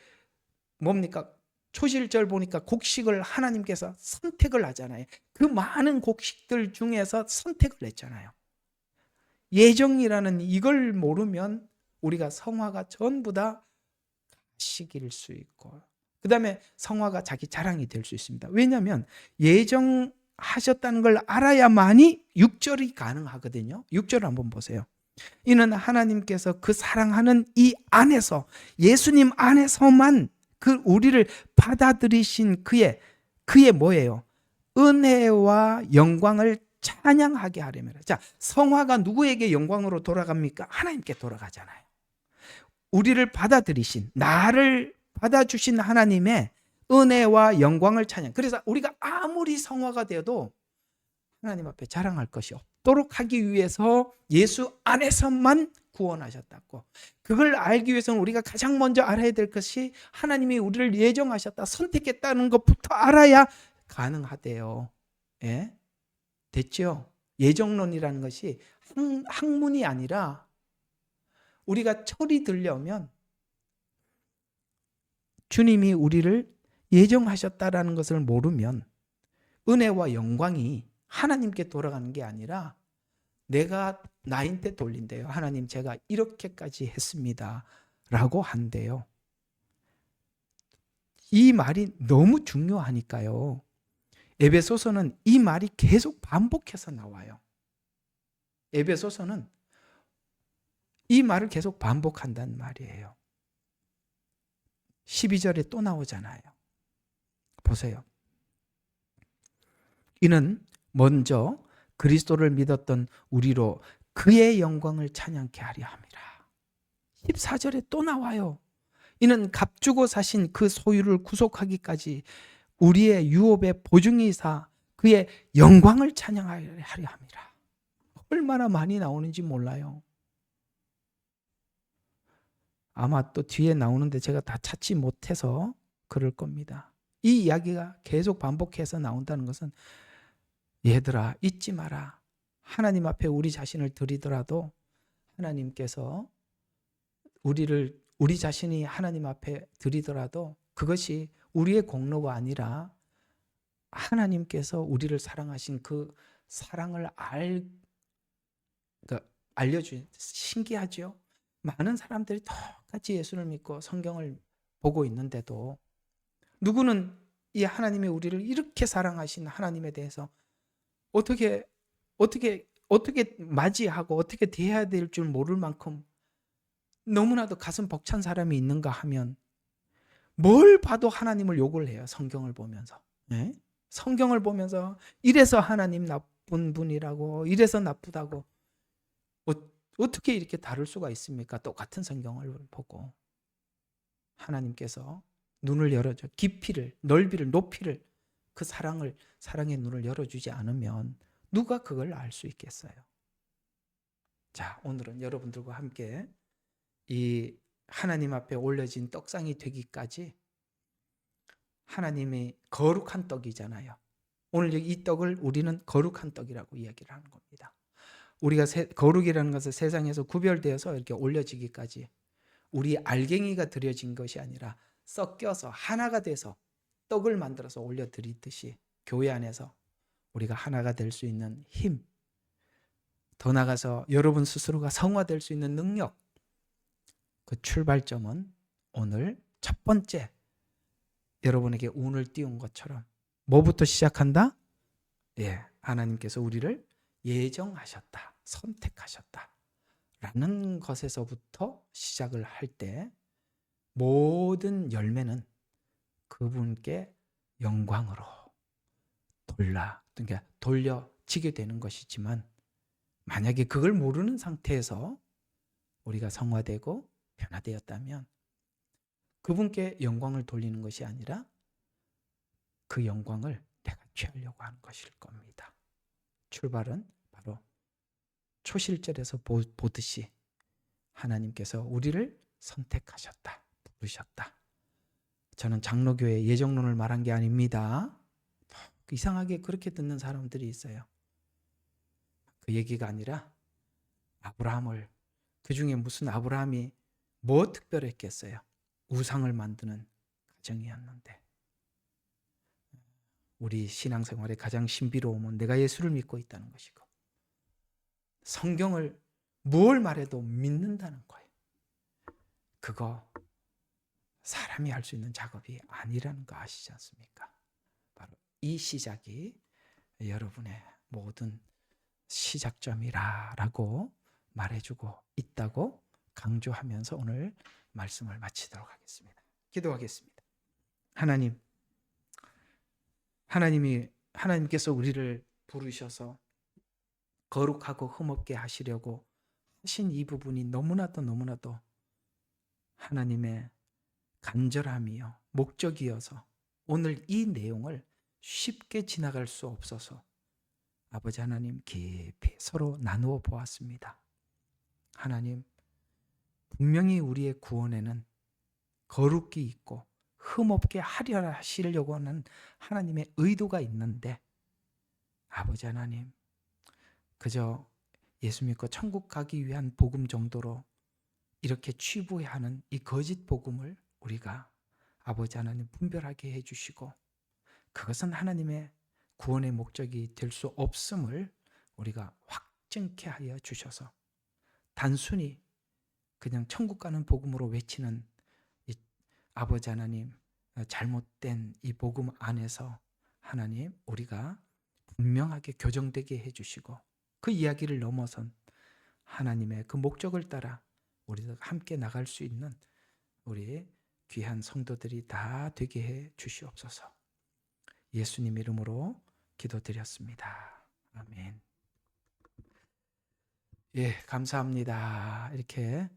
뭡니까? 초실절 보니까 곡식을 하나님께서 선택을 하잖아요. 그 많은 곡식들 중에서 선택을 했잖아요. 예정이라는 이걸 모르면 우리가 성화가 전부 다 가식일 수 있고, 그 다음에 성화가 자기 자랑이 될 수 있습니다. 왜냐하면 예정하셨다는 걸 알아야만이 6절이 가능하거든요. 6절 한번 보세요. 이는 하나님께서 그 사랑하는 이 안에서, 예수님 안에서만 그 우리를 받아들이신 그의 뭐예요? 은혜와 영광을 찬양하게 하려면. 자, 성화가 누구에게 영광으로 돌아갑니까? 하나님께 돌아가잖아요. 우리를 받아들이신, 나를 받아주신 하나님의 은혜와 영광을 찬양. 그래서 우리가 아무리 성화가 되어도 하나님 앞에 자랑할 것이 없도록 하기 위해서 예수 안에서만 구원하셨다고. 그걸 알기 위해서는 우리가 가장 먼저 알아야 될 것이 하나님이 우리를 예정하셨다, 선택했다는 것부터 알아야 가능하대요. 예? 됐죠? 예정론이라는 것이 학문이 아니라 우리가 철이 들려면 주님이 우리를 예정하셨다라는 것을 모르면 은혜와 영광이 하나님께 돌아가는 게 아니라 내가 나한테 돌린대요. 하나님, 제가 이렇게까지 했습니다 라고 한대요. 이 말이 너무 중요하니까요. 에베소서는 이 말이 계속 반복해서 나와요. 에베소서는 이 말을 계속 반복한다는 말이에요. 12절에 또 나오잖아요. 보세요. 이는 먼저 그리스도를 믿었던 우리로 그의 영광을 찬양케 하려 함이라. 14절에 또 나와요. 이는 값주고 사신 그 소유를 구속하기까지 우리의 유업의 보증이사 그의 영광을 찬양하려 함이라. 얼마나 많이 나오는지 몰라요. 아마 또 뒤에 나오는데 제가 다 찾지 못해서 그럴 겁니다. 이 이야기가 계속 반복해서 나온다는 것은, 얘들아 잊지 마라. 하나님 앞에 우리 자신을 드리더라도 하나님께서 우리 자신이 하나님 앞에 드리더라도 그것이 우리의 공로가 아니라 하나님께서 우리를 사랑하신 그 사랑을 알려준, 신기하죠? 많은 사람들이 똑같이 예수를 믿고 성경을 보고 있는데도 누구는 이 하나님이 우리를 이렇게 사랑하신 하나님에 대해서 어떻게 맞이하고 어떻게 대해야 될 줄 모를 만큼 너무나도 가슴 벅찬 사람이 있는가 하면 뭘 봐도 하나님을 욕을 해요. 성경을 보면서. 네? 성경을 보면서 이래서 하나님 나쁜 분이라고, 이래서 나쁘다고. 어떻게 이렇게 다를 수가 있습니까? 똑같은 성경을 보고. 하나님께서 눈을 열어줘. 깊이를, 넓이를, 높이를, 그 사랑의 눈을 열어주지 않으면 누가 그걸 알 수 있겠어요? 자, 오늘은 여러분들과 함께 이 하나님 앞에 올려진 떡상이 되기까지, 하나님이 거룩한 떡이잖아요. 오늘 이 떡을 우리는 거룩한 떡이라고 이야기를 하는 겁니다. 우리가 거룩이라는 것은 세상에서 구별되어서 이렇게 올려지기까지 우리 알갱이가 드려진 것이 아니라 섞여서 하나가 돼서 떡을 만들어서 올려드리듯이 교회 안에서 우리가 하나가 될 수 있는 힘, 더 나아가서 여러분 스스로가 성화될 수 있는 능력, 그 출발점은 오늘 첫 번째 여러분에게 운을 띄운 것처럼 뭐부터 시작한다? 예, 하나님께서 우리를 예정하셨다, 선택하셨다 라는 것에서부터 시작을 할 때 모든 열매는 그분께 영광으로 돌려지게 되는 것이지만, 만약에 그걸 모르는 상태에서 우리가 성화되고 변화되었다면 그분께 영광을 돌리는 것이 아니라 그 영광을 내가 취하려고 하는 것일 겁니다. 출발은 바로 초실절에서 보듯이 하나님께서 우리를 선택하셨다, 부르셨다. 저는 장로교회 예정론을 말한 게 아닙니다. 이상하게 그렇게 듣는 사람들이 있어요. 그 얘기가 아니라 아브라함을, 그중에 무슨 아브라함이 뭐 특별했겠어요? 우상을 만드는 가정이었는데, 우리 신앙생활의 가장 신비로움은 내가 예수를 믿고 있다는 것이고 성경을 뭘 말해도 믿는다는 거예요. 그거 사람이 할 수 있는 작업이 아니라는 거 아시지 않습니까? 바로 이 시작이 여러분의 모든 시작점이라고 말해주고 있다고 강조하면서 오늘 말씀을 마치도록 하겠습니다. 기도하겠습니다. 하나님께서 우리를 부르셔서 거룩하고 흠없게 하시려고 하신 이 부분이 너무나도 하나님의 간절함이요, 목적이어서 오늘 이 내용을 쉽게 지나갈 수 없어서 아버지 하나님 깊이 서로 나누어 보았습니다. 하나님, 분명히 우리의 구원에는 거룩이 있고 흠없게 하려 하시려고 하는 하나님의 의도가 있는데, 아버지 하나님, 그저 예수 믿고 천국 가기 위한 복음 정도로 이렇게 취부하는 이 거짓 복음을 우리가 아버지 하나님 분별하게 해주시고, 그것은 하나님의 구원의 목적이 될 수 없음을 우리가 확증케 하여 주셔서 단순히 그냥 천국 가는 복음으로 외치는 이 아버지 하나님 잘못된 이 복음 안에서 하나님 우리가 분명하게 교정되게 해주시고, 그 이야기를 넘어선 하나님의 그 목적을 따라 우리가 함께 나갈 수 있는 우리 귀한 성도들이 다 되게 해 주시옵소서. 예수님 이름으로 기도드렸습니다. 아멘. 예, 감사합니다. 이렇게